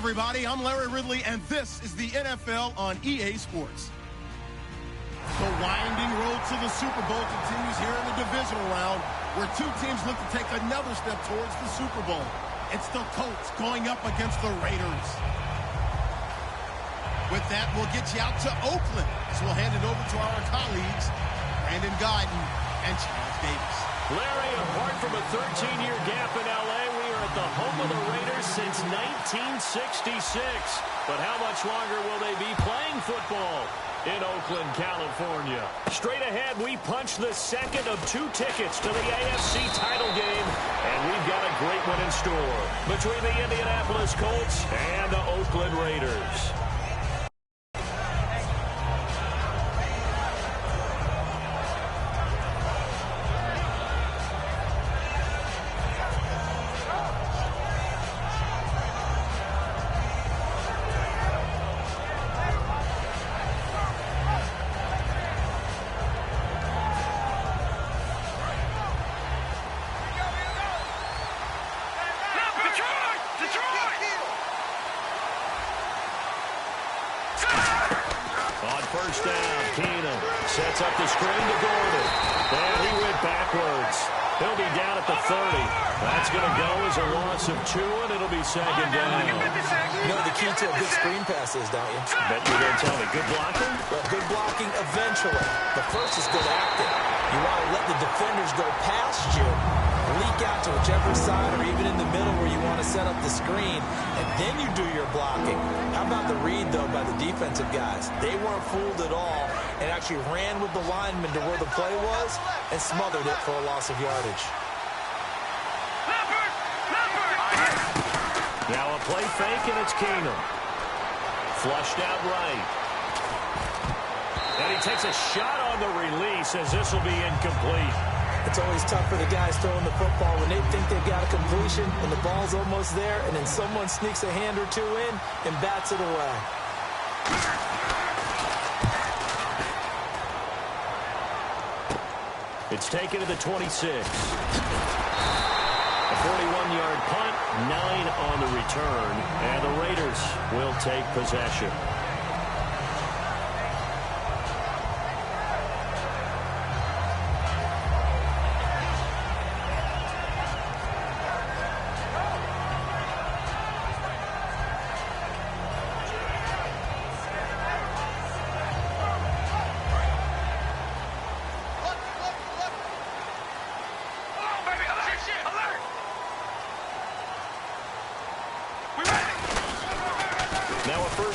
everybody. I'm Larry Ridley, and this is the NFL on EA Sports. The winding road to the Super Bowl continues here in the divisional round, where two teams look to take another step towards the Super Bowl. It's the Colts going up against the Raiders. With that, we'll get you out to Oakland, so we'll hand it over to our colleagues, Brandon Guyton and Charles Davis. Larry, apart from a 13-year gap in L.A., we are at the home of the Raiders since 1966. But how much longer will they be playing football in Oakland, California? Straight ahead, we punch the second of two tickets to the AFC title game, and we've got a great one in store between the Indianapolis Colts and the Oakland Raiders. First down, Keenum sets up the screen to Gordon. And he went backwards. He'll be down at the 30. That's going to go as a loss of 2, and it'll be second down. You know what the key to a good screen pass is, don't you? Bet you're going to tell me. Good blocking? Well, good blocking eventually. But first is good acting. You want to let the defenders go past you, leak out to whichever side or even in the middle where you want to set up the screen, and then you do your blocking. How about the read, though, by the defensive guys? They weren't fooled at all and actually ran with the lineman to where the play was and smothered it for a loss of yardage. Now a play fake, and it's Keenum. Flushed out right. And he takes a shot on the release as this will be incomplete. It's always tough for the guys throwing the football when they think they've got a completion and the ball's almost there, and then someone sneaks a hand or two in and bats it away. It's taken to the 26. A 41-yard punt, 9 on the return, and the Raiders will take possession.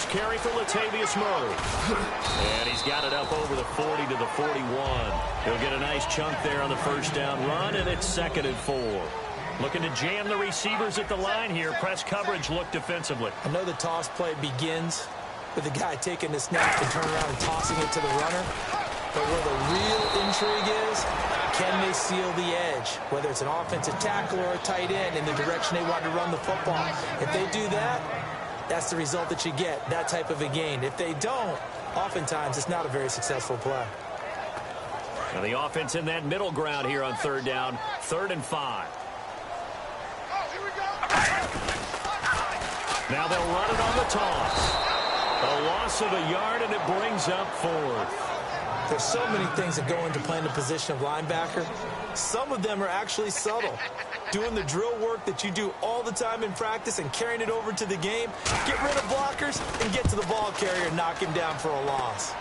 Carry for Latavius Murray. And he's got it up over the 40 to the 41. He'll get a nice chunk there on the first down run, and it's 2nd and 4. Looking to jam the receivers at the line here. Press coverage look defensively. I know the toss play begins with the guy taking the snap and turning around and tossing it to the runner. But where the real intrigue is, can they seal the edge? Whether it's an offensive tackle or a tight end in the direction they want to run the football. If they do that, that's the result that you get, that type of a gain. If they don't, oftentimes it's not a very successful play. Now the offense in that middle ground here on 3rd down, 3rd and 5. Now they'll run it on the toss. A loss of a yard, and it brings up 4th. There's so many things that go into playing the position of linebacker. Some of them are actually subtle. Doing the drill work that you do all the time in practice and carrying it over to the game. Get rid of blockers and get to the ball carrier and knock him down for a loss.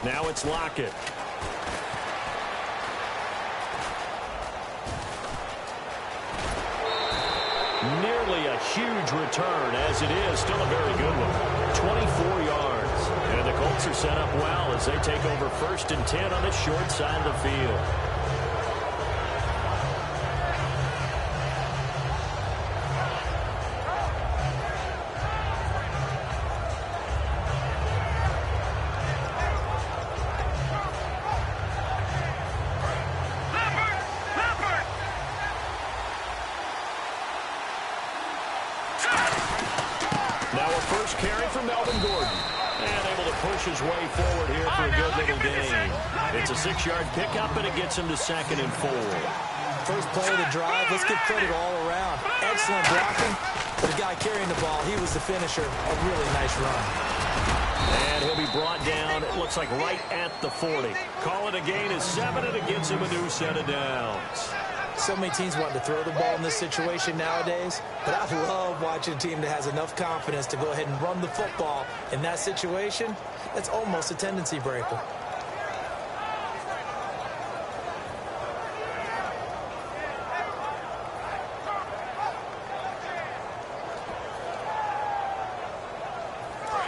Now it's Lockett. Nearly a huge return, as it is still a very good one. 24 yards. And the Colts are set up well as they take over 1st and 10 on the short side of the field. Now a first carry for Melvin Gordon. And able to push his way forward here for a good little gain. It's a 6-yard pickup, and it gets him to 2nd and 4. First play of the drive. Let's give credit all around. Excellent blocking, For the guy carrying the ball, he was the finisher. A really nice run. And he'll be brought down, it looks like right at the 40. Call it a gain of 7, and it gets him a new set of downs. So many teams want to throw the ball in this situation nowadays, but I love watching a team that has enough confidence to go ahead and run the football in that situation. That's almost a tendency breaker.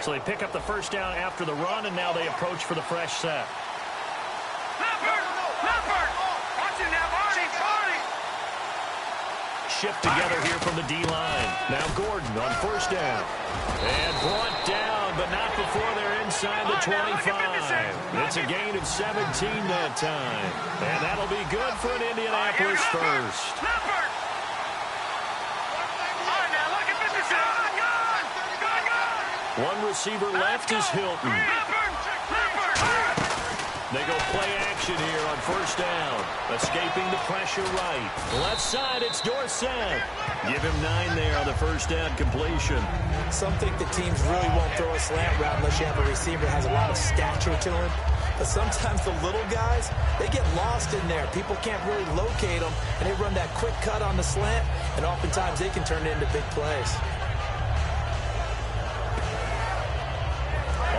So they pick up the first down after the run, and now they approach for the fresh set. Shift together here from the D-line. Now Gordon on first down. And brought down, but not before they're inside the 25. It's a gain of 17 that time. And that'll be good for an Indianapolis first. One receiver left is Hilton. They go play action here on first down. Escaping the pressure right. Left side, it's Dorsett. Give him 9 there on the first down completion. Some think the teams really won't throw a slant route unless you have a receiver that has a lot of stature to him. But sometimes the little guys, they get lost in there. People can't really locate them, and they run that quick cut on the slant, and oftentimes they can turn it into big plays.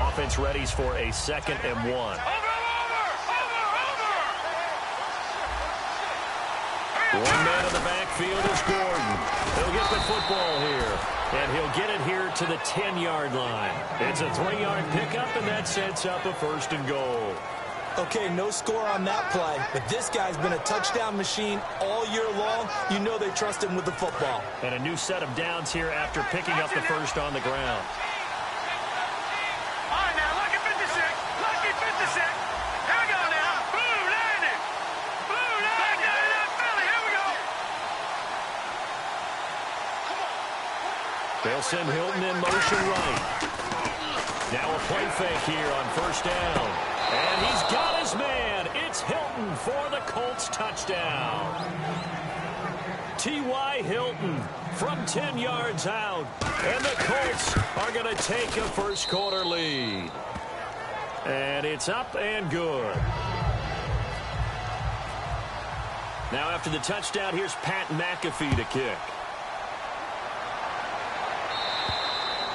Offense readies for a 2nd and 1. One man in the backfield is Gordon. He'll get the football here, and he'll get it here to the 10-yard line. It's a 3-yard pickup, and that sets up a 1st and goal. Okay, no score on that play, but this guy's been a touchdown machine all year long. You know they trust him with the football. And a new set of downs here after picking up the first on the ground. They'll send Hilton in motion right. Now a play fake here on first down. And he's got his man. It's Hilton for the Colts touchdown. T.Y. Hilton from 10 yards out. And the Colts are going to take a first quarter lead. And it's up and good. Now after the touchdown, here's Pat McAfee to kick.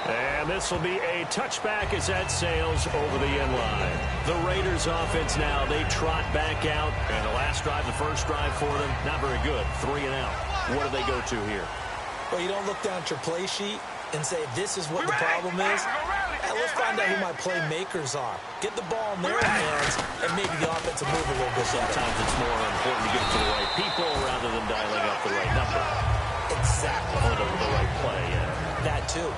And this will be a touchback as that sails over the end line. The Raiders offense now, they trot back out. And the last drive, the first drive for them, not very good. 3 and out. What do they go to here? Well, you don't look down at your play sheet and say, this is what the problem is. Let's find out who my playmakers are. Get the ball in their hands, and maybe the offense will move a little bit better. Sometimes it's more important to get it to the right people rather than dialing up the right number. Exactly. Or the right play, yeah. That too.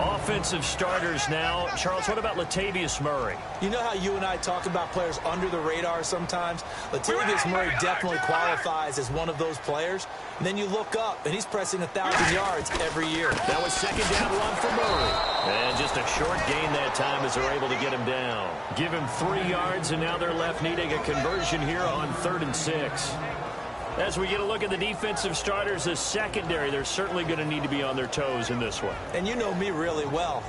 Offensive starters now. Charles, what about Latavius Murray? You know how you and I talk about players under the radar sometimes? Latavius Murray definitely qualifies as one of those players. And then you look up, and he's pressing 1,000 yards every year. That was 2nd down run for Murray. And just a short gain that time as they're able to get him down. Give him 3 yards, and now they're left needing a conversion here on 3rd and 6. As we get a look at the defensive starters, the secondary, they're certainly going to need to be on their toes in this one. And you know me really well.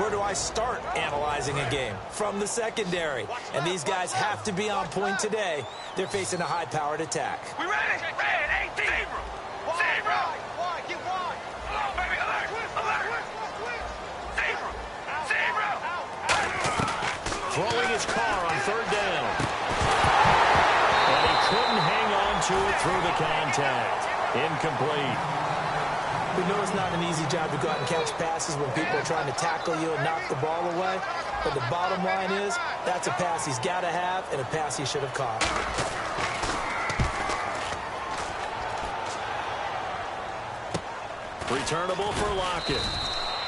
Where do I start analyzing a game? From the secondary. And these guys have to be on point today. They're facing a high-powered attack. We ready? Red 18. Zebra. Wide. Get wide. Oh, baby, alert. Zebra. Throwing his car on 3rd down. And he couldn't hang on to it through the contact. Incomplete. We know it's not an easy job to go out and catch passes when people are trying to tackle you and knock the ball away. But the bottom line is, that's a pass he's got to have and a pass he should have caught. Returnable for Lockett.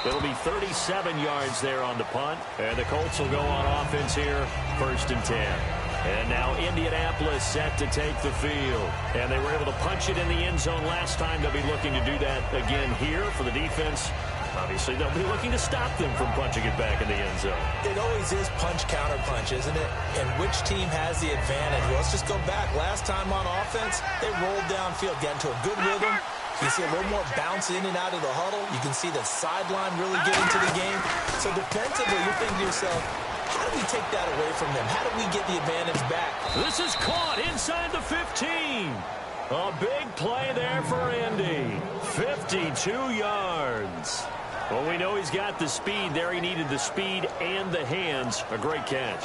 It'll be 37 yards there on the punt. And the Colts will go on offense here, 1st and 10. And now Indianapolis set to take the field. And they were able to punch it in the end zone last time. They'll be looking to do that again here for the defense. Obviously, they'll be looking to stop them from punching it back in the end zone. It always is punch-counter-punch, isn't it? And which team has the advantage? Well, let's just go back. Last time on offense, they rolled downfield, got into a good rhythm, You see a little more bounce in and out of the huddle. You can see the sideline really get into the game. So defensively, you're thinking to yourself, how do we take that away from them? How do we get the advantage back? This is caught inside the 15. A big play there for Andy. 52 yards. Well, we know he's got the speed there. He needed the speed and the hands. A great catch.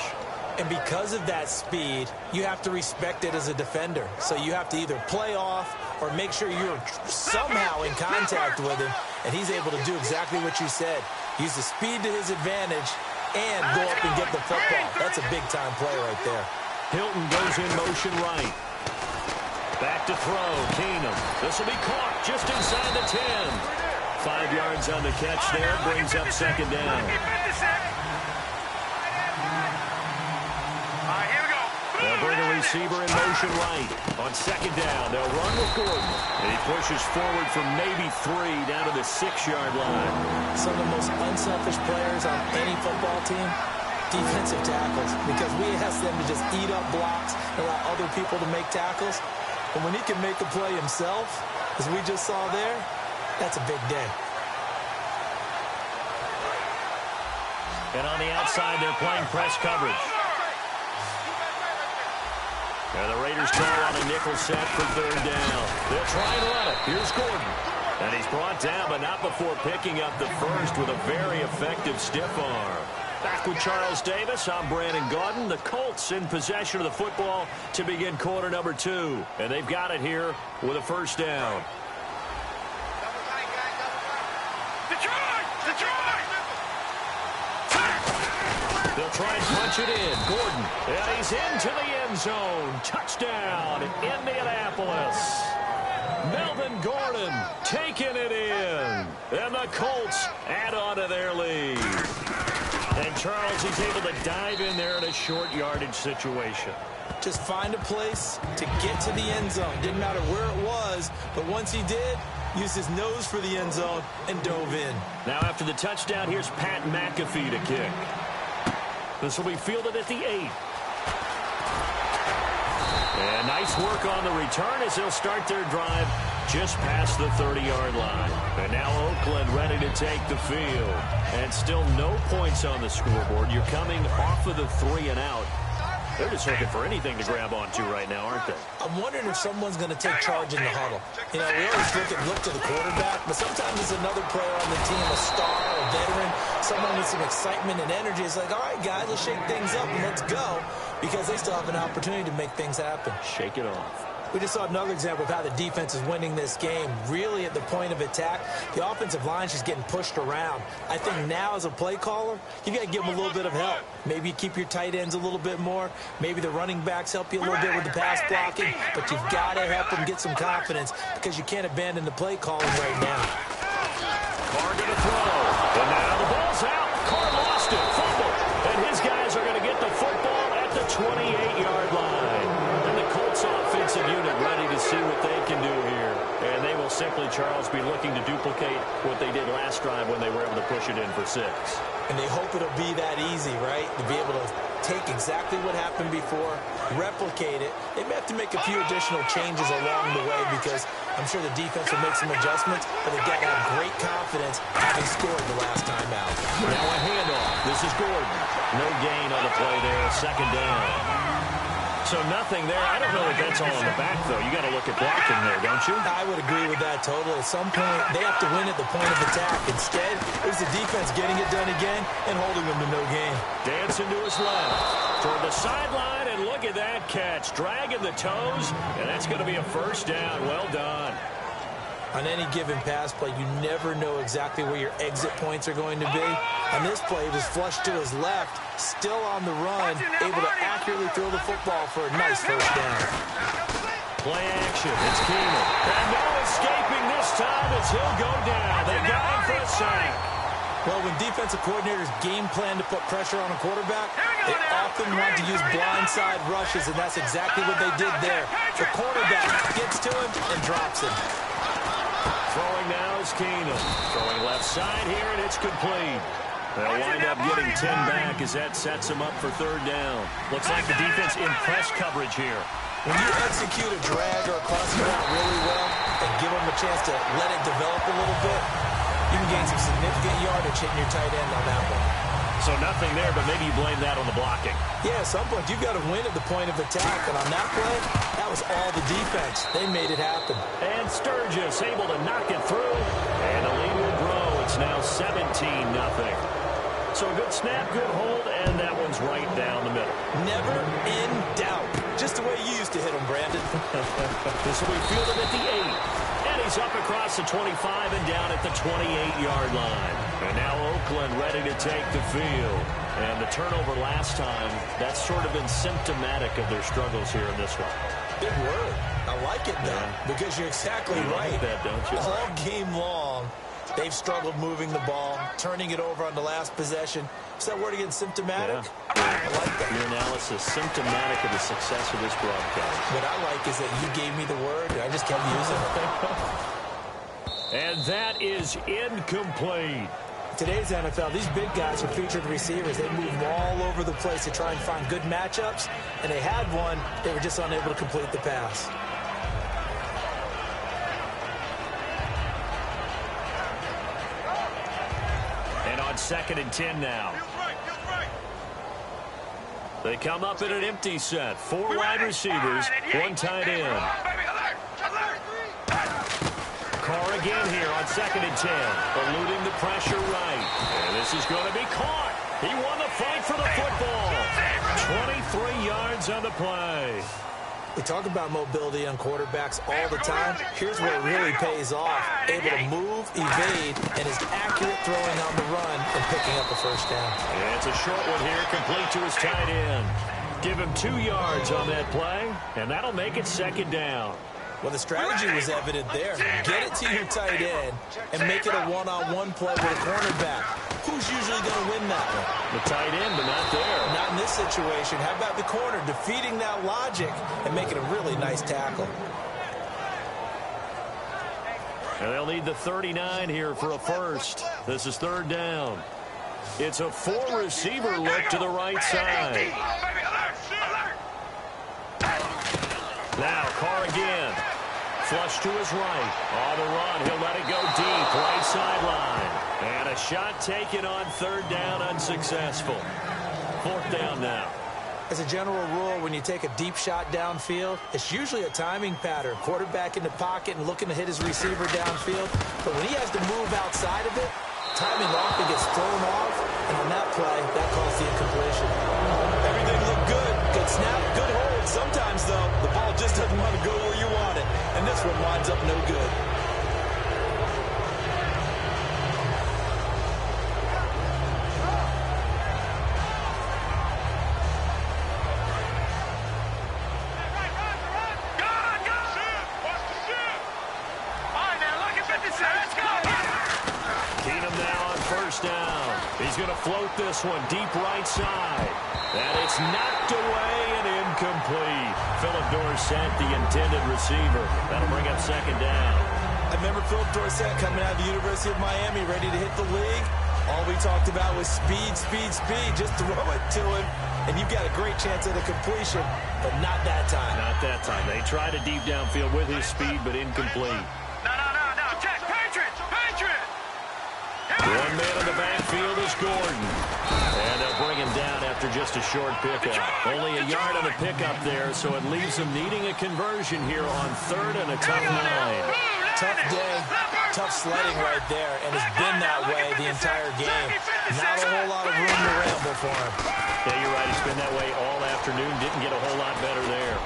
And because of that speed, you have to respect it as a defender. So you have to either play off or make sure you're somehow in contact with him. And he's able to do exactly what you said. Use the speed to his advantage and go up and get the football. That's a big-time play right there. Hilton goes in motion right. Back to throw. Keenum. This will be caught just inside the 10. 5 yards on the catch there. Brings up second down. They'll bring a receiver in motion right. On second down, they'll run with Gordon. And he pushes forward from maybe 3 down to the 6-yard line. Some of the most unselfish players on any football team, defensive tackles. Because we ask them to just eat up blocks and allow other people to make tackles. And when he can make a play himself, as we just saw there, that's a big day. And on the outside, they're playing press coverage. And the Raiders call on a nickel set for third down. They'll try and run it. Here's Gordon. And he's brought down, but not before picking up the first with a very effective stiff arm. Back with Charles Davis, I'm Brandon Gaudin. The Colts in possession of the football to begin quarter number 2. And they've got it here with a first down. They'll try and punch it in. Gordon, and he's into the end zone. Touchdown, Indianapolis. Melvin Gordon taking it in. And the Colts add on to their lead. And Charles, he's able to dive in there in a short yardage situation. Just find a place to get to the end zone. Didn't matter where it was, but once he did, used his nose for the end zone and dove in. Now after the touchdown, here's Pat McAfee to kick. This will be fielded at the 8. And nice work on the return as they'll start their drive just past the 30-yard line. And now Oakland ready to take the field. And still no points on the scoreboard. You're coming off of the 3 and out. They're just looking for anything to grab onto right now, aren't they? I'm wondering if someone's going to take charge in the huddle. You know, we always look to the quarterback, but sometimes it's another player on the team, a star, a veteran, someone with some excitement and energy. It's like, all right, guys, let's shake things up and let's go, because they still have an opportunity to make things happen. Shake it off. We just saw another example of how the defense is winning this game. Really at the point of attack, the offensive line is just getting pushed around. I think now as a play caller, you got to give them a little bit of help. Maybe you keep your tight ends a little bit more. Maybe the running backs help you a little bit with the pass blocking. But you've got to help them get some confidence because you can't abandon the play calling right now. Carr going to throw. And now the ball's out. Carr lost it. Fumble. And his guys are going to get the football at the 28-yard line. Offensive unit ready to see what they can do here. And they will simply, Charles, be looking to duplicate what they did last drive when they were able to push it in for 6. And they hope it'll be that easy, right? To be able to take exactly what happened before, replicate it. They may have to make a few additional changes along the way because I'm sure the defense will make some adjustments, but they've got to have great confidence having scored the last time out. Now a handoff. This is Gordon. No gain on the play there. Second down. So nothing there. I don't know if that's all in the back, though. You got to look at blocking there, don't you? I would agree with that totally. At some point, they have to win at the point of attack. Instead, it was the defense getting it done again and holding them to no gain. Dancing to his left. Toward the sideline, and look at that catch. Dragging the toes, and that's going to be a first down. Well done. On any given pass play, you never know exactly where your exit points are going to be. On this play, it was flushed to his left, still on the run, able to accurately throw the football for a nice first down. Play action. It's Keenum. And no escaping this time as he'll go down. They got him for a sack. Well, when defensive coordinators game plan to put pressure on a quarterback, they often want to use blindside rushes, and that's exactly what they did there. The quarterback gets to him and drops him. Throwing now is Keenum. Throwing left side here, and it's complete. They'll wind up getting 10 back as that sets them up for third down. Looks like the defense in press coverage here. When you execute a drag or a crossing route really well, and give them a chance to let it develop a little bit, you can gain some significant yardage hitting your tight end on that one. So nothing there, but maybe you blame that on the blocking. Yeah, at some point, you've got to win at the point of attack. And on that play, that was all the defense. They made it happen. And Sturgis able to knock it through. And the lead will grow. It's now 17-0. So a good snap, good hold, and that one's right down the middle. Never in doubt. Just the way you used to hit them, Brandon. This will be fielded at the 8. And he's up across the 25 and down at the 28-yard line. And now Oakland ready to take the field. And the turnover last time, that's sort of been symptomatic of their struggles here in this one. Good word. I like it, though, because you're exactly right. Like that, don't you? All game long, they've struggled moving the ball, turning it over on the last possession. Is that word again, symptomatic? Yeah. I like that. Your analysis, symptomatic of the success of this broadcast. What I like is that you gave me the word, and I just kept using it. And that is incomplete. Today's NFL, these big guys are featured receivers. They move all over the place to try and find good matchups, and they had one. They were just unable to complete the pass. And on 2nd and 10 now. They come up in an empty set. 4 wide receivers, 1 tight end. Carr again here on 2nd and 10. Eluding the pressure right. And this is going to be caught. He won the fight for the football. 23 yards on the play. We talk about mobility on quarterbacks all the time. Here's where it really pays off. Able to move, evade, and is accurate throwing on the run and picking up a first down. And it's a short one here, complete to his tight end. Give him 2 yards on that play, and that'll make it 2nd down. Well, the strategy was evident there. Get it to your tight end and make it a one-on-one play with a cornerback. Who's usually going to win that one? The tight end, but not there. Not in this situation. How about the corner defeating that logic and making a really nice tackle? And they'll need the 39 here for a first. This is 3rd down. It's a 4-receiver look to the right side. Now Carr again. Flush to his right. On the run, he'll let it go deep. Right sideline. And a shot taken on 3rd down, unsuccessful. 4th down now. As a general rule, when you take a deep shot downfield, it's usually a timing pattern. Quarterback in the pocket and looking to hit his receiver downfield. But when he has to move outside of it, timing often gets thrown off. And on that play, that calls the incompletion. Everything looked good. Good snap, good hold. Sometimes, though, the ball just doesn't want to go where you want it. And this one winds up no good. He's going to float this one deep right side. And it's knocked away and incomplete. Philip Dorsett, the intended receiver. That'll bring up 2nd down. I remember Philip Dorsett coming out of the University of Miami, ready to hit the league. All we talked about was speed, speed, speed. Just throw it to him, and you've got a great chance at a completion, but not that time. Not that time. They tried a deep downfield with his speed, but incomplete. No. Check. Patriots. One man in the backfield is Gordon. And they'll bring him down after just a short pickup. Only a yard on the pickup there, so it leaves him needing a conversion here on 3rd and a tough 9. Tough day, tough sledding right there, and it's been that way the entire game. Not a whole lot of room to ramble for him. Yeah, you're right. It's been that way all afternoon. Didn't get a whole lot better there.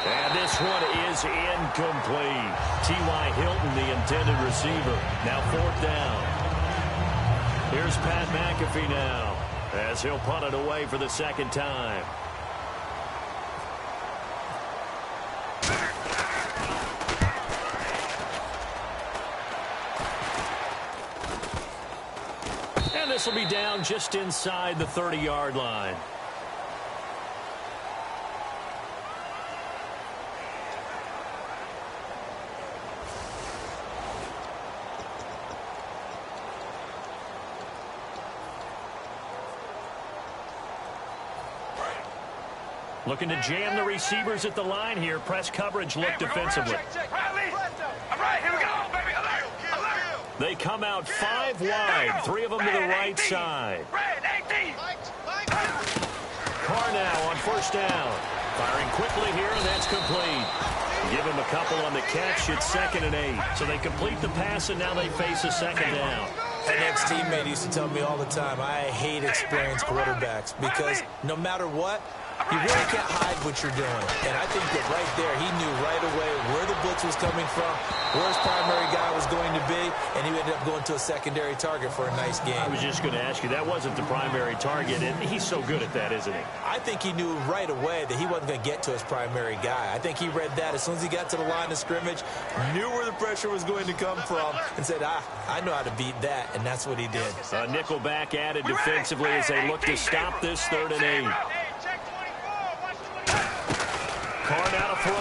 And this one is incomplete. T.Y. Hilton, the intended receiver. Now 4th down. Here's Pat McAfee now as he'll punt it away for the 2nd time. And this will be down just inside the 30-yard line. Looking to jam the receivers at the line here. Press coverage look defensively. All right, here we go, baby. Alert. They come out 5 wide. 3 of them to the right side. Carr now on first down. Firing quickly here, and that's complete. Give him a couple on the catch. It's 2nd and 8. So they complete the pass, and now they face a 2nd down. An ex-teammate used to tell me all the time, I hate experienced quarterbacks because no matter what, you really can't hide what you're doing. And I think that right there, he knew right away where the blitz was coming from, where his primary guy was going to be, and he ended up going to a secondary target for a nice game. I was just going to ask you, that wasn't the primary target, and he's so good at that, isn't he? I think he knew right away that he wasn't going to get to his primary guy. I think he read that as soon as he got to the line of scrimmage, knew where the pressure was going to come from, and said, I know how to beat that, and that's what he did. A nickel back added defensively as they look to stop this 3rd and 8. Carr now to throw.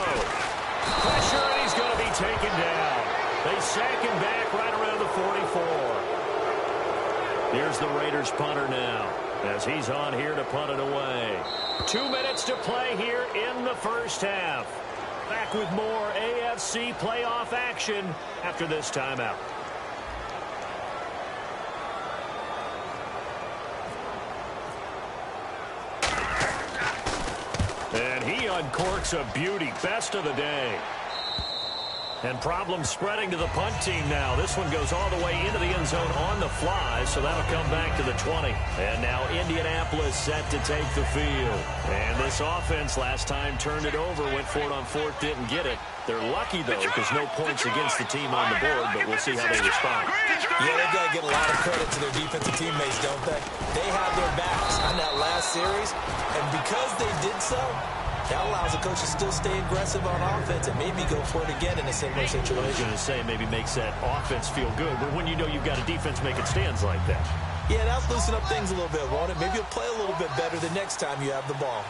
Pressure, and he's going to be taken down. They sack him back right around the 44. Here's the Raiders punter now as he's on here to punt it away. 2 minutes to play here in the first half. Back with more AFC playoff action after this timeout. And he uncorks a beauty. Best of the day. And problems spreading to the punt team now. This one goes all the way into the end zone on the fly, so that'll come back to the 20. And now Indianapolis set to take the field. And this offense last time turned it over, went for it on 4th, didn't get it. They're lucky, though, because no points against the team on the board, but we'll see how they respond. Yeah, they've got to get a lot of credit to their defensive teammates, don't they? They had their backs on that last series, and because they did so, that allows the coach to still stay aggressive on offense and maybe go for it again in a similar situation. I was going to say maybe makes that offense feel good, but when you know you've got a defense making stands like that. Yeah, that'll loosen up things a little bit, won't it? Maybe you'll play a little bit better the next time you have the ball.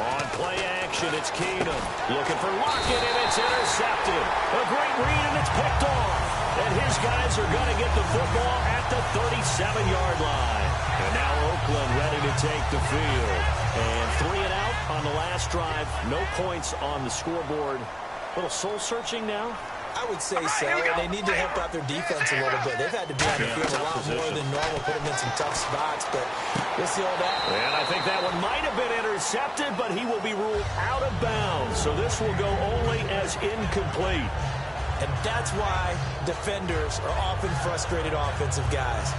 On play action, it's Keenum. Looking for Lockett, and it's intercepted. A great read, and it's picked off. And his guys are going to get the football at the 37-yard line. And now Oakland ready to take the field. And 3 and out on the last drive. No points on the scoreboard. A little soul-searching now. I would say so, and they need to help out their defense a little bit. They've had to be on the field a lot more than normal, put them in some tough spots, but we'll see all that. And I think that one might have been intercepted, but he will be ruled out of bounds. So this will go only as incomplete. And that's why defenders are often frustrated offensive guys.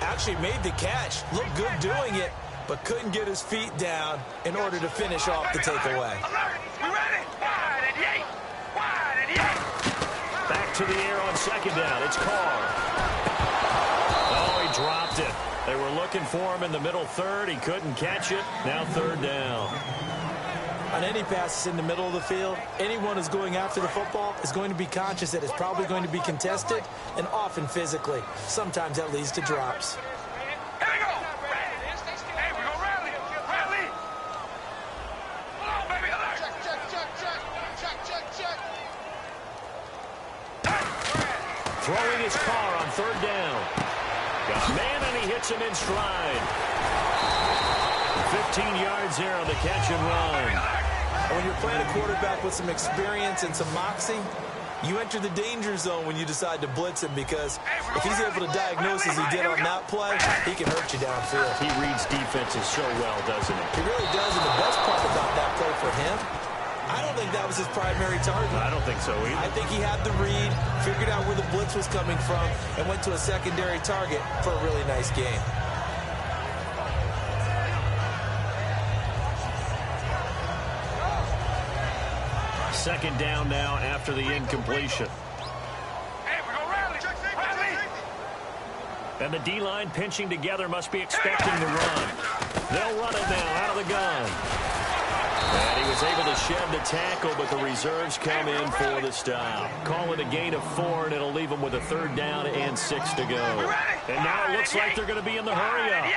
Actually made the catch, looked good doing it, but couldn't get his feet down in order to finish off the takeaway. Back to the air on 2nd down. It's Carr. Oh, he dropped it. They were looking for him in the middle 3rd. He couldn't catch it. Now 3rd down. On any passes in the middle of the field, anyone who's going after the football is going to be conscious that it's probably going to be contested and often physically. Sometimes that leads to drops. Throwing his Carr on 3rd down. Got a man, and he hits him in stride. 15 yards there on the catch and run. When you're playing a quarterback with some experience and some moxie, you enter the danger zone when you decide to blitz him, because if he's able to diagnose as he did on that play, he can hurt you downfield. He reads defenses so well, doesn't he? He really does, and the best part about that play for him, I don't think that was his primary target. I don't think so either. I think he had the read, figured out where the blitz was coming from, and went to a secondary target for a really nice game. Second down now after the incompletion. And the D-line pinching together, must be expecting the run. They'll run it now out of the gun. And he was able to shed the tackle, but the reserves come in for the stop. Call it a gain of 4, and it'll leave them with a 3rd down and 6 to go. And now it looks like they're going to be in the hurry-up.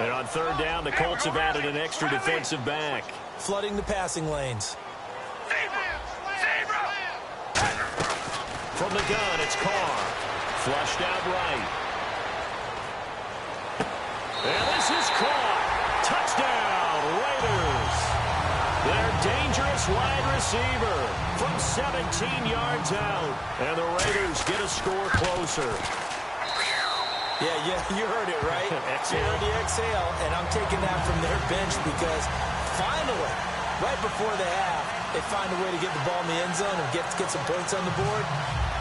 And on 3rd down, the Colts have added an extra defensive back. Flooding the passing lanes. From the gun, it's Carr. Flushed out right. And this is caught. Touchdown, Raiders. Their dangerous wide receiver from 17 yards out. And the Raiders get a score closer. Yeah, you heard it, right? Exhale. You heard the exhale, and I'm taking that from their bench because finally, right before the half, they find a way to get the ball in the end zone and get some points on the board.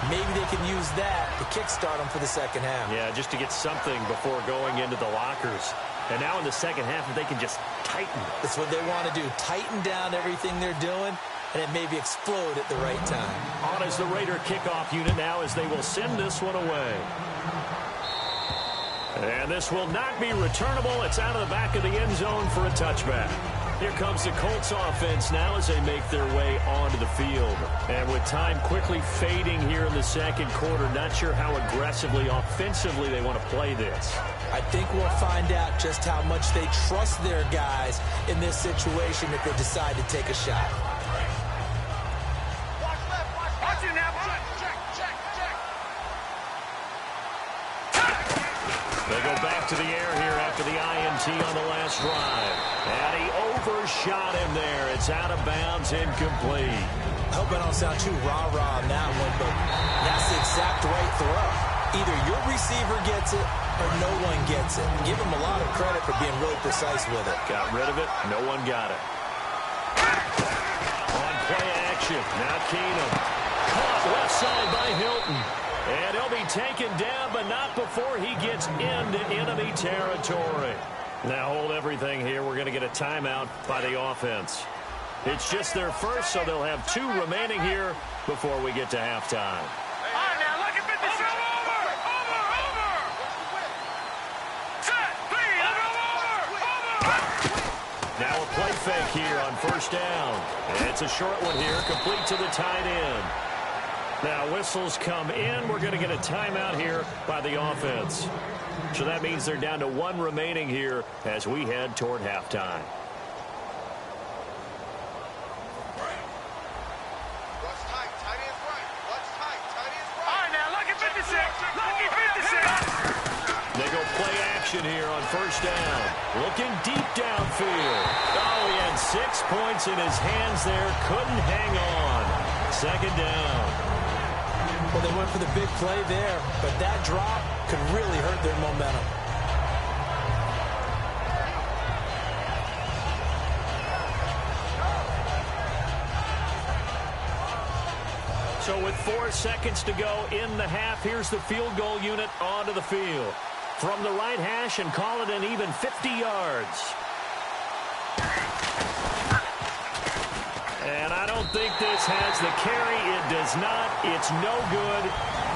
Maybe they can use that to kickstart them for the second half. Yeah, just to get something before going into the lockers. And now in the second half, if they can just tighten. That's what they want to do. Tighten down everything they're doing, and it maybe explode at the right time. On is the Raider kickoff unit now as they will send this one away. And this will not be returnable. It's out of the back of the end zone for a touchback. Here comes the Colts offense now as they make their way onto the field. And with time quickly fading here in the second quarter, not sure how aggressively, offensively they want to play this. I think we'll find out just how much they trust their guys in this situation if they decide to take a shot. Watch it now. They go back to the air here after the INT on the last drive. And he overshot him there. It's out of bounds, incomplete. I hope I don't sound too rah-rah on that one, but that's the exact right throw. Either your receiver gets it or no one gets it. Give him a lot of credit for being really precise with it. Got rid of it. No one got it. On play action. Now Keenum. Caught left side by Hilton. And he'll be taken down, but not before he gets into enemy territory. Now hold everything here. We're going to get a timeout by the offense. It's just their first, so they'll have 2 remaining here before we get to halftime. All right, now look at 56. Over. Set, three, over. Now a play fake here on first down. And it's a short one here, complete to the tight end. Now whistles come in. We're going to get a timeout here by the offense. So that means they're down to 1 remaining here as we head toward halftime. They go play action here on first down. Looking deep downfield. Oh, he had 6 points in his hands there. Couldn't hang on. Second down. Well, they went for the big play there, but that drop could really hurt their momentum. So with 4 seconds to go in the half, here's the field goal unit onto the field. From the right hash and call it an even 50 yards. And I don't think this has the carry. It does not. It's no good.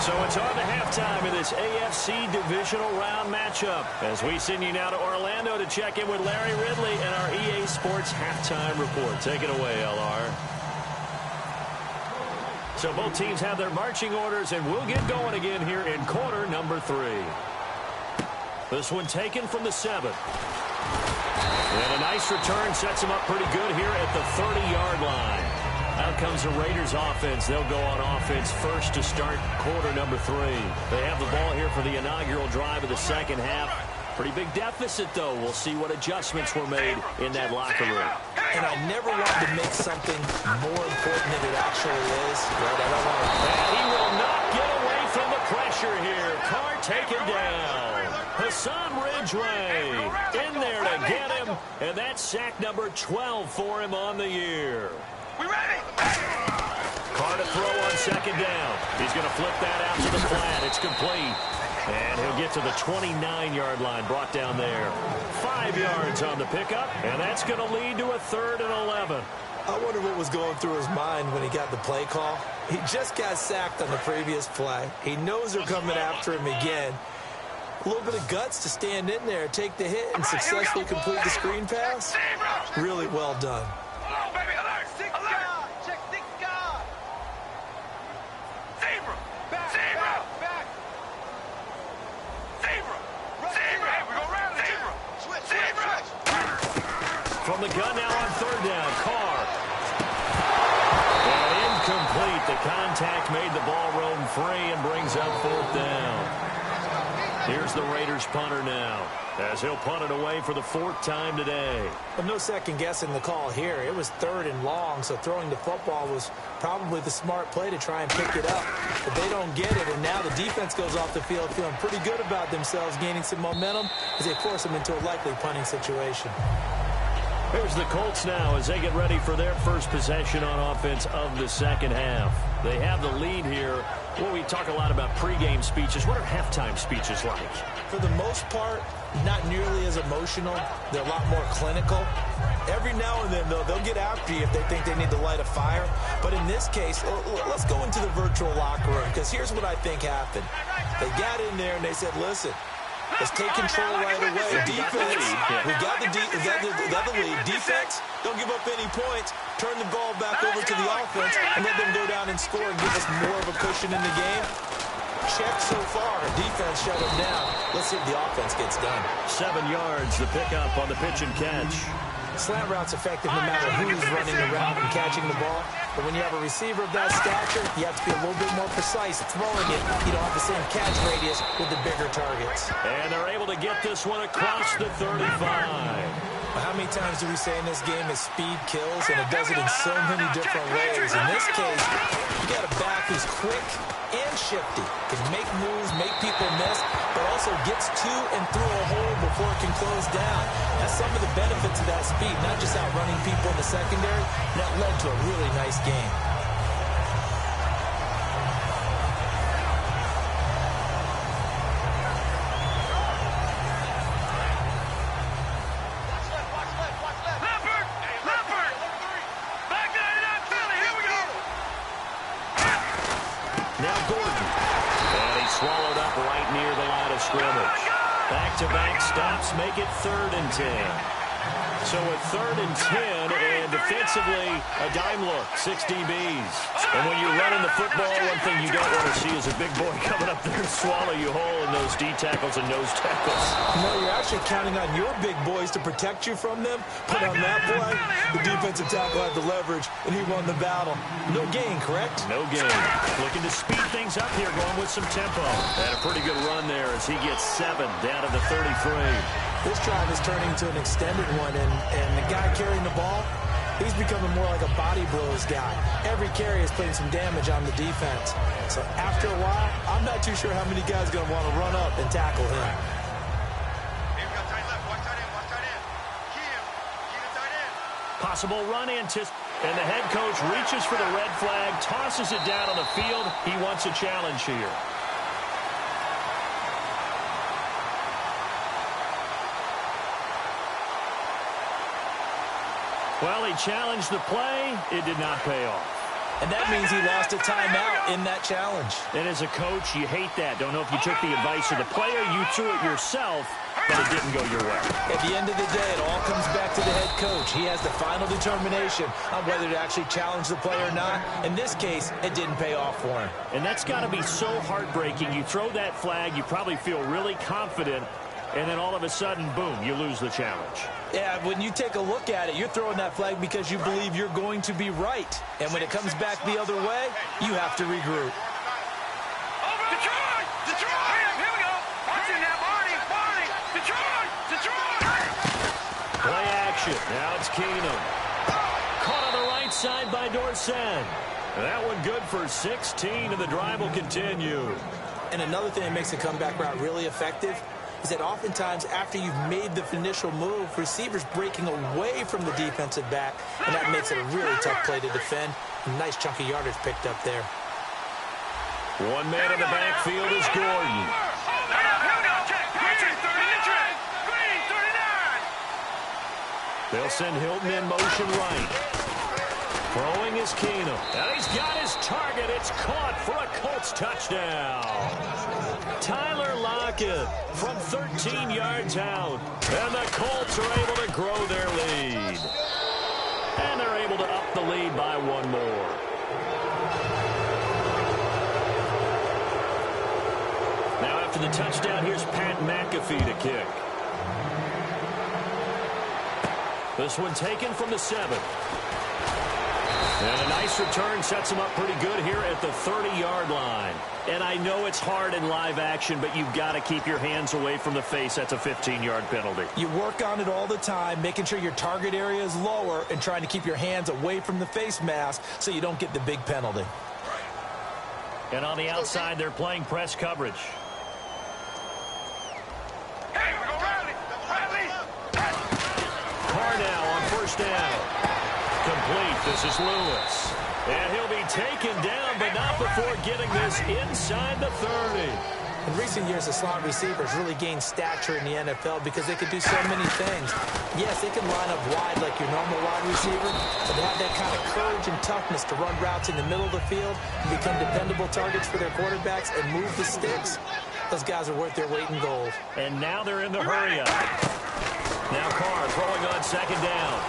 So it's on to halftime in this AFC Divisional Round matchup. As we send you now to Orlando to check in with Larry Ridley and our EA Sports Halftime Report. Take it away, LR. So both teams have their marching orders, and we'll get going again here in quarter number 3. This one taken from the 7. And a nice return sets them up pretty good here at the 30-yard line. Out comes the Raiders offense. They'll go on offense first to start quarter number 3. They have the ball here for the inaugural drive of the second half. Pretty big deficit, though. We'll see what adjustments were made in that locker room. And I never want to make something more important than it actually is. Right? I don't want to... And he will not get away from the pressure here. Carr taken down. Hassan Ridgeway in there to get him. And that's sack number 12 for him on the year. We ready? Carr to throw on second down. He's going to flip that out to the flat. It's complete. And he'll get to the 29-yard line, brought down there. 5 yards on the pickup, and that's going to lead to a 3rd and 11. I wonder what was going through his mind when he got the play call. He just got sacked on the previous play. He knows they're coming after him again. A little bit of guts to stand in there, take the hit, and successfully complete the screen pass. Really well done. Hello, baby. Alert. Alert. Check 6 guard. Zebra. Zebra. Back. Zebra. Zebra. Hey, we go round zebra. Switch. Zebra. From the gun now on 3rd down. Carr. And incomplete. The contact made the ball roam free and brings up 4th down. Here's the Raiders punter now, as he'll punt it away for the 4th time today. Well, no second guessing the call here. It was 3rd and long, so throwing the football was probably the smart play to try and pick it up. But they don't get it, and now the defense goes off the field feeling pretty good about themselves, gaining some momentum as they force them into a likely punting situation. Here's the Colts now as they get ready for their first possession on offense of the second half. They have the lead here. Well, we talk a lot about pregame speeches. What are halftime speeches like? For the most part, not nearly as emotional. They're a lot more clinical. Every now and then, though, they'll get after you if they think they need to light a fire. But in this case, let's go into the virtual locker room, because here's what I think happened. They got in there and they said, listen, let's take control right away. Defense, we got the lead. Defense, don't give up any points. Turn the ball back over to the offense and let them go down and score and give us more of a cushion in the game. Check so far. Defense shut them down. Let's see if the offense gets done. 7 yards, the pickup on the pitch and catch. Slant route's effective no matter who's running the route and catching the ball. But when you have a receiver of that stature, you have to be a little bit more precise throwing it. You don't have the same catch radius with the bigger targets. And they're able to get this one across the 35. How many times do we say in this game is speed kills, and it does it in so many different ways. In this case, you got a back who's quick and shifty, can make moves, make people miss, but also gets to and through a hole before it can close down. That's some of the benefits of that speed, not just outrunning people in the secondary. That led to a really nice game. Swallowed up right near the line of scrimmage. Back-to-back stops make it 3rd and 10. So at 3rd and 10, and defensively, a dime look, 6 DBs. And when you're running the football, one thing you don't want to see is a big boy coming up there and swallow you whole in those D tackles and nose tackles. No, you're actually counting on your big boys to protect you from them. But on that play, the defensive tackle had the leverage, and he won the battle. No gain, correct? No gain. Looking to speed things up here, going with some tempo. Had a pretty good run there as he gets 7 down to the 33. This drive is turning into an extended one, and the guy carrying the ball, he's becoming more like a body blows guy. Every carry is putting some damage on the defense. So after a while, I'm not too sure how many guys are going to want to run up and tackle him. Possible run anticipation. And the head coach reaches for the red flag, tosses it down on the field. He wants a challenge here. Well, he challenged the play. It did not pay off. And that means he lost a timeout in that challenge. And as a coach, you hate that. Don't know if you took the advice of the player. You threw it yourself, but it didn't go your way. At the end of the day, it all comes back to the head coach. He has the final determination on whether to actually challenge the play or not. In this case, it didn't pay off for him. And that's got to be so heartbreaking. You throw that flag, you probably feel really confident, and then all of a sudden, boom, you lose the challenge. Yeah, when you take a look at it, you're throwing that flag because you believe you're going to be right. And when it comes back the other way, you have to regroup. Detroit! Detroit! Here we go! Watch it now, Barney! Detroit! Detroit! Play action. Now it's Keenum. Caught on the right side by Dorsett. That one good for 16, and the drive will continue. And another thing that makes the comeback route really effective is that oftentimes after you've made the initial move, receivers breaking away from the defensive back, and that makes it a really tough play to defend. A nice chunk of yardage picked up there. One man in the backfield is Gordon. They'll send Hilton in motion right. Throwing is Keenum. And he's got his target. It's caught for a Colts touchdown. Tyler Lockett from 13 yards out. And the Colts are able to grow their lead. And they're able to up the lead by one more. Now after the touchdown, here's Pat McAfee to kick. This one taken from the 7. And a nice return sets him up pretty good here at the 30-yard line. And I know it's hard in live action, but you've got to keep your hands away from the face. That's a 15-yard penalty. You work on it all the time, making sure your target area is lower and trying to keep your hands away from the face mask so you don't get the big penalty. And on the outside, they're playing press coverage. Hey, we go rally. Carr now on first down. Complete. This is Lewis. And he'll be taken down, but not before getting this inside the 30. In recent years, the slot receivers really gained stature in the NFL because they could do so many things. Yes, they can line up wide like your normal wide receiver, but they have that kind of courage and toughness to run routes in the middle of the field and become dependable targets for their quarterbacks and move the sticks. Those guys are worth their weight in gold. And now they're in the hurry-up. Now Carr throwing on second down.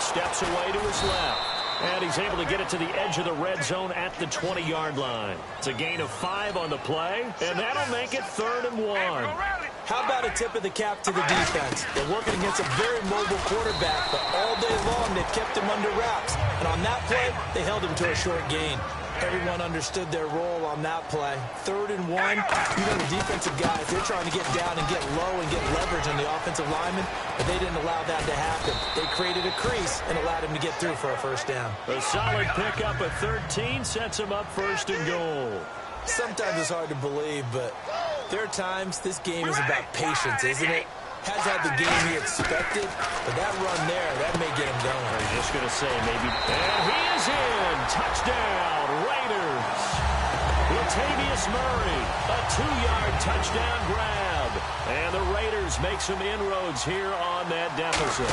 Steps away to his left. And he's able to get it to the edge of the red zone at the 20-yard line. It's a gain of 5 on the play, and that'll make it 3rd and 1. How about a tip of the cap to the defense? They're working against a very mobile quarterback, but all day long they've kept him under wraps. And on that play, they held him to a short gain. Everyone understood their role on that play. 3rd and 1, you know the defensive guys, they're trying to get down and get low and get leverage on the offensive lineman, but they didn't allow that to happen. They created a crease and allowed him to get through for a first down. A solid pickup at 13 sets him up 1st and goal. Sometimes it's hard to believe, but there are times this game is about patience, isn't it? Has had the game he expected, but that run there, that may get him going. I'm just going to say maybe. And he is in. Touchdown, Raiders. Latavius Murray, a 2-yard touchdown grab. And the Raiders make some inroads here on that deficit.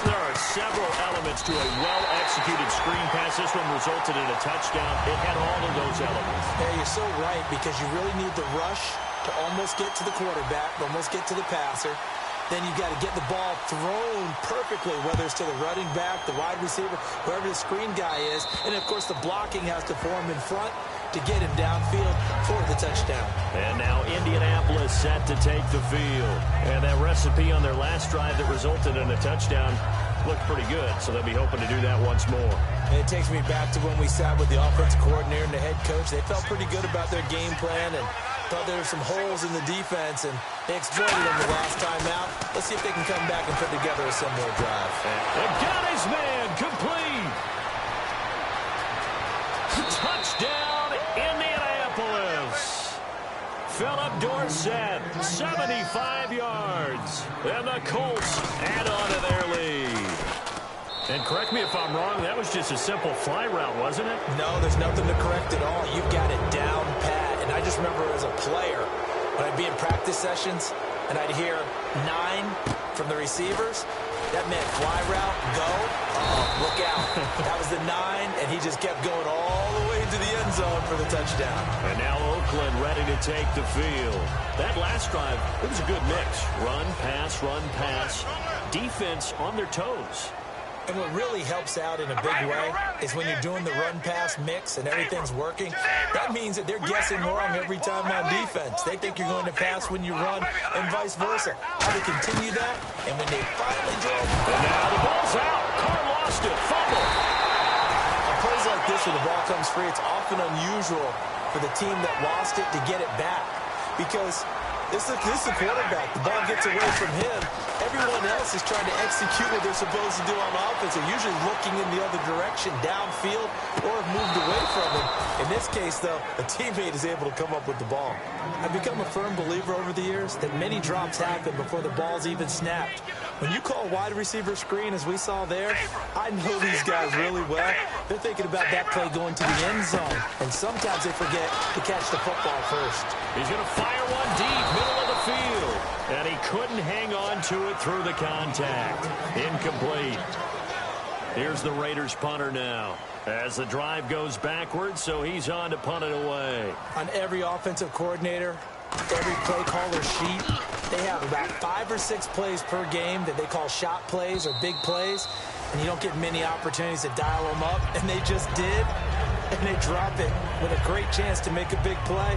There are several elements to a well-executed screen pass. This one resulted in a touchdown. It had all of those elements. Yeah, you're so right, because you really need the rush to almost get to the quarterback, almost get to the passer. Then you've got to get the ball thrown perfectly, whether it's to the running back, the wide receiver, whoever the screen guy is. And, of course, the blocking has to form in front to get him downfield for the touchdown. And now Indianapolis set to take the field. And that recipe on their last drive that resulted in a touchdown looked pretty good, so they'll be hoping to do that once more. And it takes me back to when we sat with the offensive coordinator and the head coach. They felt pretty good about their game plan and thought there were some holes in the defense, and they exploited them the last time out. Let's see if they can come back and put together a similar drive. And got his man complete. Touchdown, Indianapolis. Philip Dorsett, 75 yards. And the Colts add on to their lead. And correct me if I'm wrong, that was just a simple fly route, wasn't it? No, there's nothing to correct at all. You've got it down pat. And I just remember as a player, when I'd be in practice sessions, and I'd hear 9 from the receivers, that meant fly route, go, look out. That was the 9, and he just kept going all the way into the end zone for the touchdown. And now Oakland ready to take the field. That last drive, it was a good mix. Run, pass, defense on their toes. And what really helps out in a big way is when you're doing the run-pass mix and everything's working, that means that they're guessing wrong every time on defense. They think you're going to pass when you run and vice versa. How to continue that, and when they finally draw... And now the ball's out. Carr lost it. Fumble. On plays like this where the ball comes free, it's often unusual for the team that lost it to get it back. Because this is the quarterback. The ball gets away from him. Everyone else is trying to execute what they're supposed to do on offense. They're usually looking in the other direction, downfield, or have moved away from him. In this case, though, a teammate is able to come up with the ball. I've become a firm believer over the years that many drops happen before the ball's even snapped. When you call wide receiver screen, as we saw there, I know these guys really well. They're thinking about that play going to the end zone, and sometimes they forget to catch the football first. He's going to fire one deep, middle of the field. And he couldn't hang on to it through the contact. Incomplete. Here's the Raiders punter now. As the drive goes backwards, so he's on to punt it away. On every offensive coordinator, every play caller sheet, they have about 5 or 6 plays per game that they call shot plays or big plays. And you don't get many opportunities to dial them up. And they just did. And they drop it with a great chance to make a big play.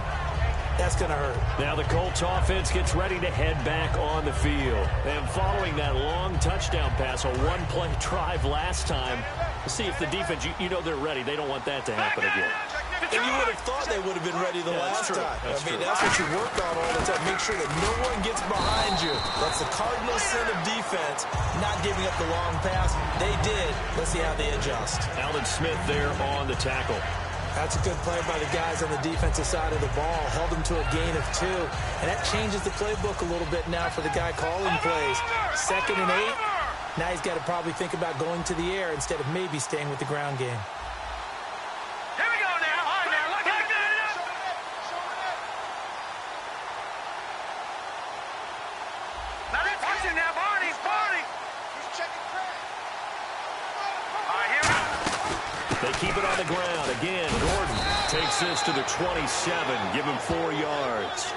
That's going to hurt. Now the Colts offense gets ready to head back on the field. And following that long touchdown pass, a one-play drive last time, let's see if the defense, you know they're ready. They don't want that to happen again. And you would have thought they would have been ready the last time. That's what you work on all the time. Make sure that no one gets behind you. That's the cardinal sin of defense, not giving up the long pass. They did. Let's see how they adjust. Alden Smith there on the tackle. That's a good play by the guys on the defensive side of the ball. Held them to a gain of 2. And that changes the playbook a little bit now for the guy calling plays. 2nd and 8. Now he's got to probably think about going to the air instead of maybe staying with the ground game. Here we go now. All right, now, look at that. Now let's watch it now, Barney. He's checking crack. All right, here we go. They keep it on the ground. Again, Gordon takes this to the 27. Give him 4 yards.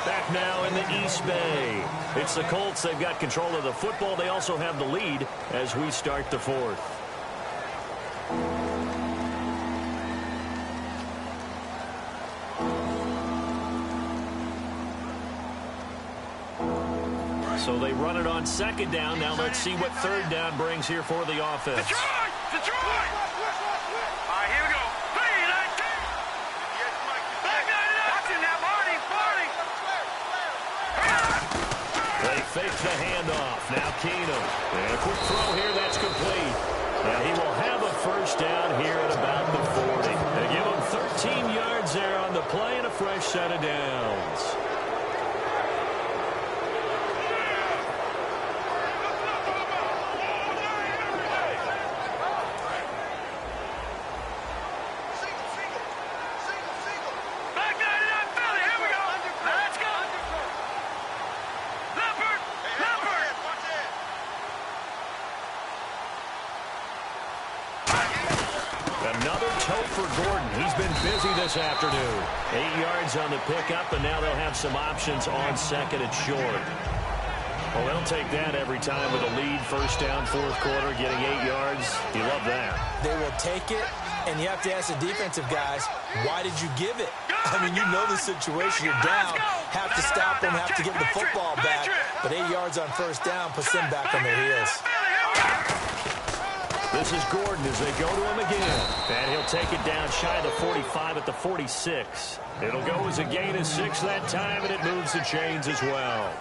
Back now in the East Bay. It's the Colts. They've got control of the football. They also have the lead as we start the 4th. So they run it on 2nd down. Now let's see what 3rd down brings here for the offense. Detroit! All right, here we go. 3-19. Watch it now, Barney. They fake the handoff. Now Keenum. And a quick throw here. That's complete. Now he will have a 1st down here at about the 40. They give him 13 yards there on the play and a fresh set of downs. Another tote for Gordon. He's been busy this afternoon. 8 yards on the pickup, and now they'll have some options on 2nd and short. Well, they'll take that every time with a lead. 1st down, 4th quarter, getting 8 yards. You love that. They will take it, and you have to ask the defensive guys, why did you give it? I mean, you know the situation. You're down. Have to stop them, have to give the football back. But 8 yards on 1st down puts them back on their heels. This is Gordon as they go to him again. And he'll take it down shy of the 45 at the 46. It'll go as a gain of 6 that time, and it moves the chains as well.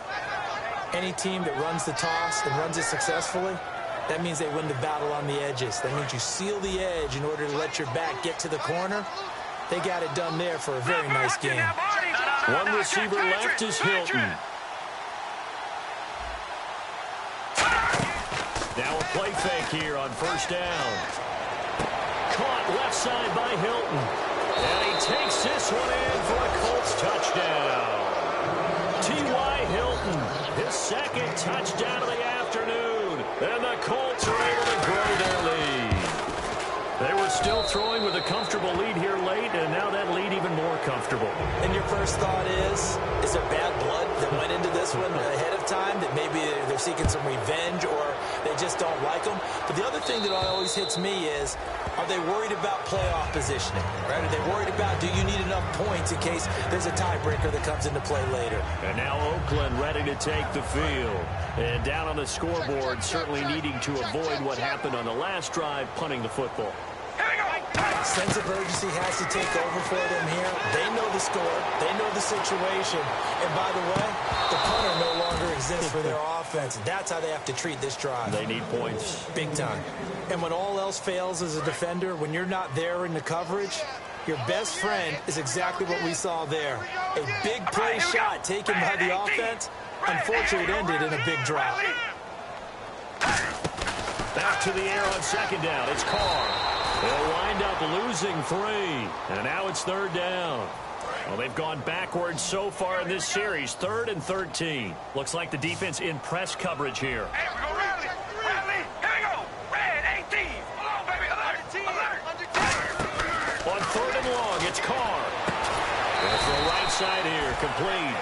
Any team that runs the toss and runs it successfully, that means they win the battle on the edges. That means you seal the edge in order to let your back get to the corner. They got it done there for a very nice game. One receiver left is Hilton. Now a play fake here on 1st down. Caught left side by Hilton. And he takes this one in for a Colts touchdown. T.Y. Hilton, his 2nd touchdown of the afternoon. And the Colts are able to grow their lead. They were still throwing with a comfortable lead here late, and now that lead even more comfortable. And your first thought is there bad blood that went into this one ahead of time, that maybe they're seeking some revenge or they just don't like them? But the other thing that always hits me is, are they worried about playoff positioning? Right? Are they worried about, do you need enough points in case there's a tiebreaker that comes into play later? And now Oakland ready to take the field. And down on the scoreboard, certainly needing to avoid what happened on the last drive, punting the football. Sense of urgency has to take over for them here. They know the score. They know the situation. And by the way, the punter no longer exists for their offense. That's how they have to treat this drive. They need points. Big time. And when all else fails as a defender, when you're not there in the coverage, your best friend is exactly what we saw there. A big play shot taken by the offense. Unfortunately, it ended in a big drop. Back to the air on 2nd down. It's Carr. They'll wind up losing 3. And now it's 3rd down. Well, they've gone backwards so far in this series. 3rd and 13. Looks like the defense in press coverage here. Hey, we go rally. Here we go. Red 18. Come on, baby. Alert. On 3rd and long, it's Carr. That's the right side here, complete.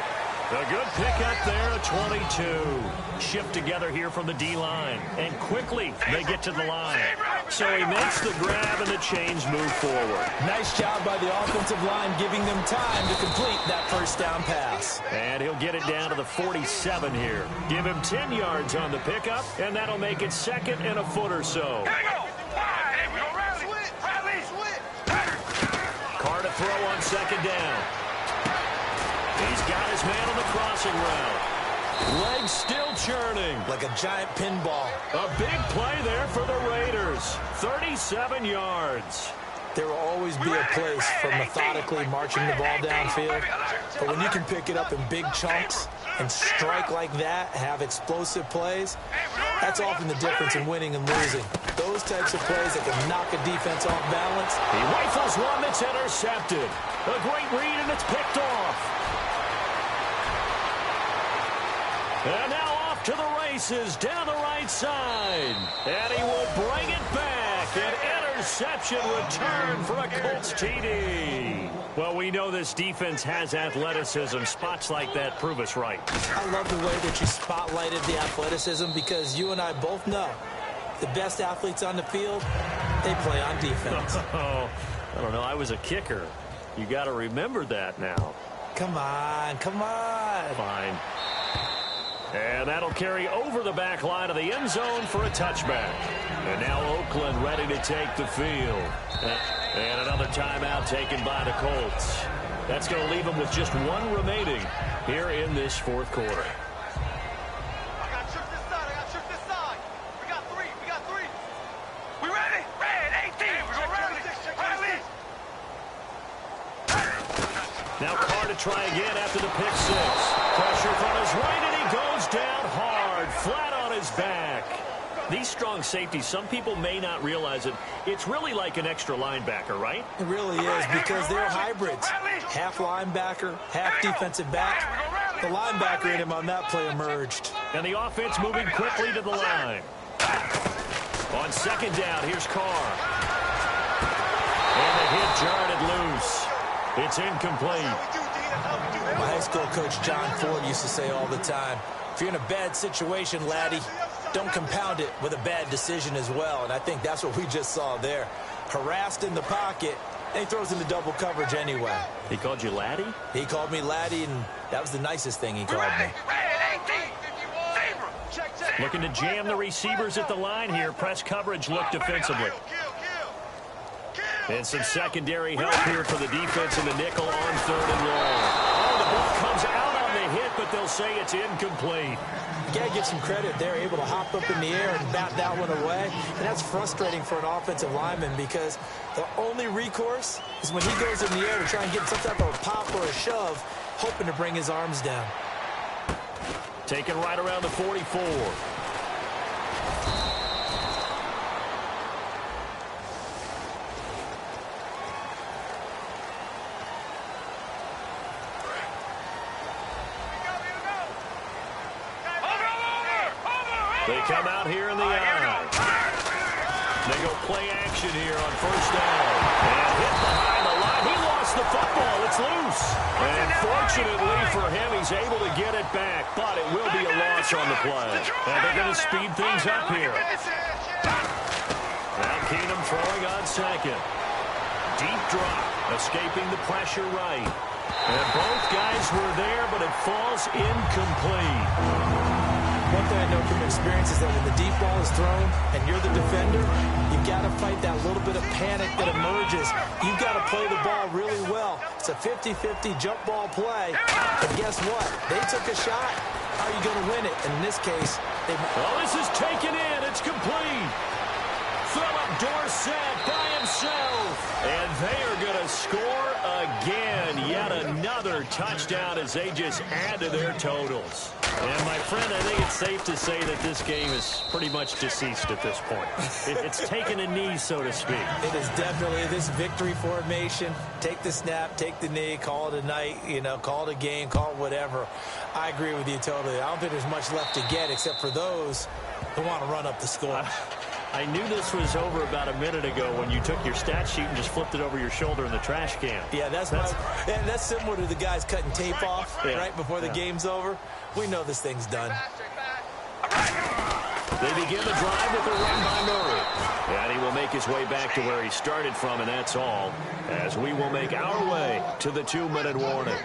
A good pickup there at 22. Shift together here from the D-line. And quickly, they get to the line. So he makes the grab and the chains move forward. Nice job by the offensive line, giving them time to complete that 1st down pass. And he'll get it down to the 47 here. Give him 10 yards on the pickup, and that'll make it 2nd and a foot or so. Here we go. Hey, we go rally. throw on second down. He's got his man on the crossing route. Legs still churning. Like a giant pinball. A big play there for the Raiders. 37 yards. There will always be a place for methodically marching the ball downfield. But when you can pick it up in big chunks and strike like that, have explosive plays, that's often the difference in winning and losing. Those types of plays that can knock a defense off balance. He rifles one that's intercepted. A great read, and it's picked off. And now off to the races down the right side. And he will bring it back. An interception return for a Colts TD. Well, we know this defense has athleticism. Spots like that prove us right. I love the way that you spotlighted the athleticism because you and I both know the best athletes on the field, they play on defense. Oh, I don't know. I was a kicker. You got to remember that now. Come on, come on. Fine. And that'll carry over the back line of the end zone for a touchback. And now Oakland ready to take the field. And another timeout taken by the Colts. That's going to leave them with just one remaining here in this fourth quarter. I got to shoot this side. I got to shoot this side. We got three. We got three. We ready? Red, 18. We're ready. Now Carr to try again after the pick six. Pressure from his right, and he goes down hard, flat on his back. These strong safeties, some people may not realize it. It's really like an extra linebacker, right? It really is because they're hybrids. Half linebacker, half defensive back. The linebacker in him on that play emerged. And the offense moving quickly to the line. On second down, here's Carr. And the hit jarred it loose. It's incomplete. My high school coach, John Ford, used to say all the time, if you're in a bad situation, laddie, don't compound it with a bad decision as well. And I think that's what we just saw there. Harassed in the pocket, and he throws into double coverage anyway. He called you laddie? He called me laddie, and that was the nicest thing he called me. Looking to jam the receivers at the line here. Press coverage look defensively. And some secondary help here for the defense in the nickel on third and long. Oh, the ball comes out on the hit, but they'll say it's incomplete. You got to give some credit. They're able to hop up in the air and bat that one away. And that's frustrating for an offensive lineman because the only recourse is when he goes in the air to try and get some type of a pop or a shove, hoping to bring his arms down. Taken right around the 44. They come out here in the eye. They go play action here on first down. And hit behind the line. He lost the football. It's loose. And fortunately for him, he's able to get it back. But it will be a loss on the play. And they're going to speed things up here. Now Keenum throwing on second. Deep drop. Escaping the pressure right. And both guys were there, but it falls incomplete. One thing I know from experience is that when the deep ball is thrown and you're the defender, you've got to fight that little bit of panic that emerges. You've got to play the ball really well. It's a 50-50 jump ball play. And guess what? They took a shot. How are you going to win it? And in this case, they... Oh, this is taken in. It's complete. Philip Dorsett by himself. And they are going to score again. Yet another touchdown as they just add to their totals. And, my friend, I think it's safe to say that this game is pretty much deceased at this point. It's taken a knee, so to speak. It is definitely this victory formation. Take the snap, take the knee, call it a night, call it a game, call it whatever. I agree with you totally. I don't think there's much left to get except for those who want to run up the score. I knew this was over about a minute ago when you took your stat sheet and just flipped it over your shoulder in the trash can. Yeah, that's similar to the guys cutting tape off right before the game's over. We know this thing's done. They begin the drive with a run by Murray. And he will make his way back to where he started from, and that's all, as we will make our way to the 2-minute warning.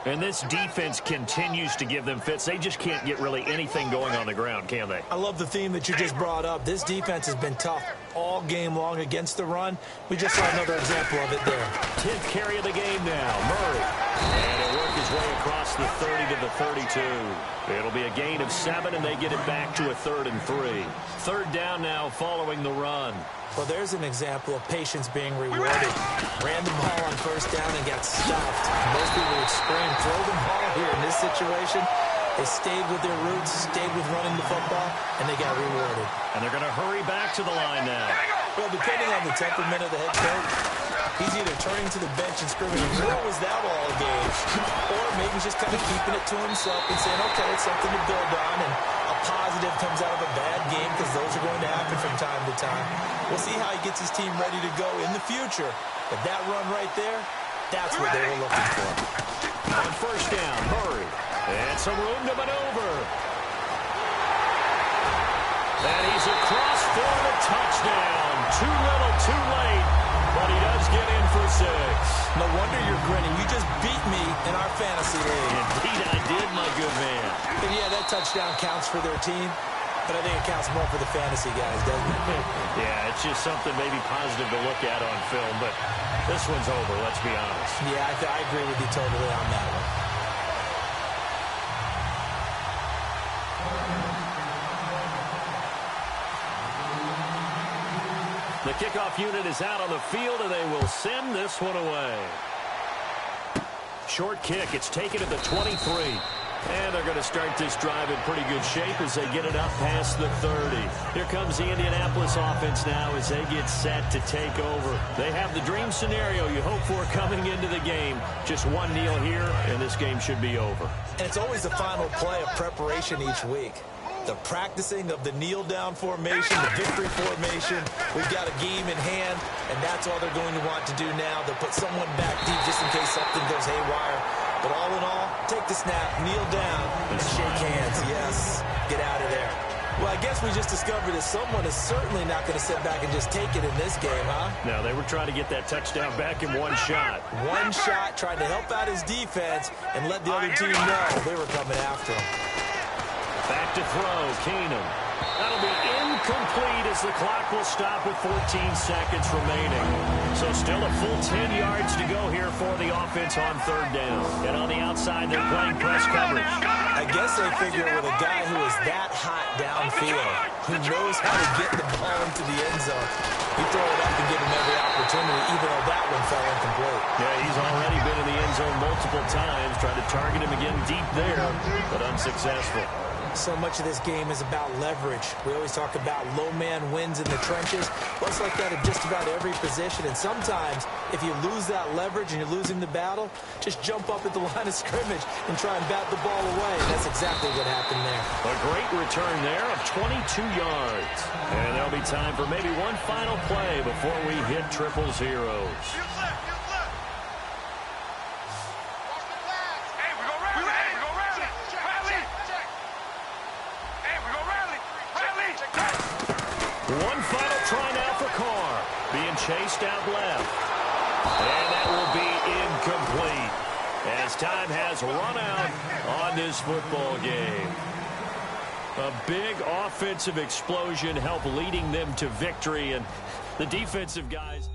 And this defense continues to give them fits. They just can't get really anything going on the ground, can they? I love the theme that you just brought up. This defense has been tough all game long against the run. We just saw another example of it there. 10th carry of the game now. Murray. And he'll work his way across the 30 to the 32. It'll be a gain of 7, and they get it back to a 3rd and 3. Third down now following the run. Well, there's an example of patience being rewarded. Ran the ball on first down and got stuffed. Most people would scream, throw the ball here. In this situation, they stayed with their roots, stayed with running the football, and they got rewarded. And they're going to hurry back to the line now. Well, depending on the temperament of the head coach, he's either turning to the bench and screaming, "Where was that all game?" Or maybe he's just kind of keeping it to himself and saying, okay, it's something to build on, and a positive comes out of a bad game because those are going to happen from time to time. We'll see how he gets his team ready to go in the future. But that run right there, that's what they were looking for. On first down, Murray. And some room to maneuver. And he's across for the touchdown. Too little, too late. But he does get in for 6. No wonder you're grinning. You just beat me in our fantasy league. Indeed I did, my good man. And yeah, that touchdown counts for their team. But I think it counts more for the fantasy guys, doesn't it? Yeah, it's just something maybe positive to look at on film. But this one's over, let's be honest. Yeah, I agree with you totally on that one. The kickoff unit is out on the field, and they will send this one away. Short kick. It's taken at the 23. And they're going to start this drive in pretty good shape as they get it up past the 30. Here comes the Indianapolis offense now as they get set to take over. They have the dream scenario you hope for coming into the game. Just one kneel here, and this game should be over. And it's always the final play of preparation each week. The practicing of the kneel-down formation, the victory formation. We've got a game in hand, and that's all they're going to want to do now. They'll put someone back deep just in case something goes haywire. But all in all, take the snap, kneel down, and shake hands. Yes, get out of there. Well, I guess we just discovered that someone is certainly not going to sit back and just take it in this game, huh? No, they were trying to get that touchdown back in one shot. One shot, trying to help out his defense and let the other team know they were coming after him. Back to throw, Keenum. That'll be incomplete as the clock will stop with 14 seconds remaining. So still a full 10 yards to go here for the offense on third down. And on the outside, they're playing press coverage. I guess they figure with a guy who is that hot downfield, who knows how to get the ball into the end zone, you throw it up and give him every opportunity, even though that one fell incomplete. Yeah, he's already been in the end zone multiple times, trying to target him again deep there, but unsuccessful. So much of this game is about leverage. We always talk about low man wins in the trenches. Well, it's like that at just about every position. And sometimes, if you lose that leverage and you're losing the battle, just jump up at the line of scrimmage and try and bat the ball away. And that's exactly what happened there. A great return there of 22 yards. And there'll be time for maybe one final play before we hit triple zeros. One final try now for Carr. Being chased out left. And that will be incomplete as time has run out on this football game. A big offensive explosion helped leading them to victory, and the defensive guys...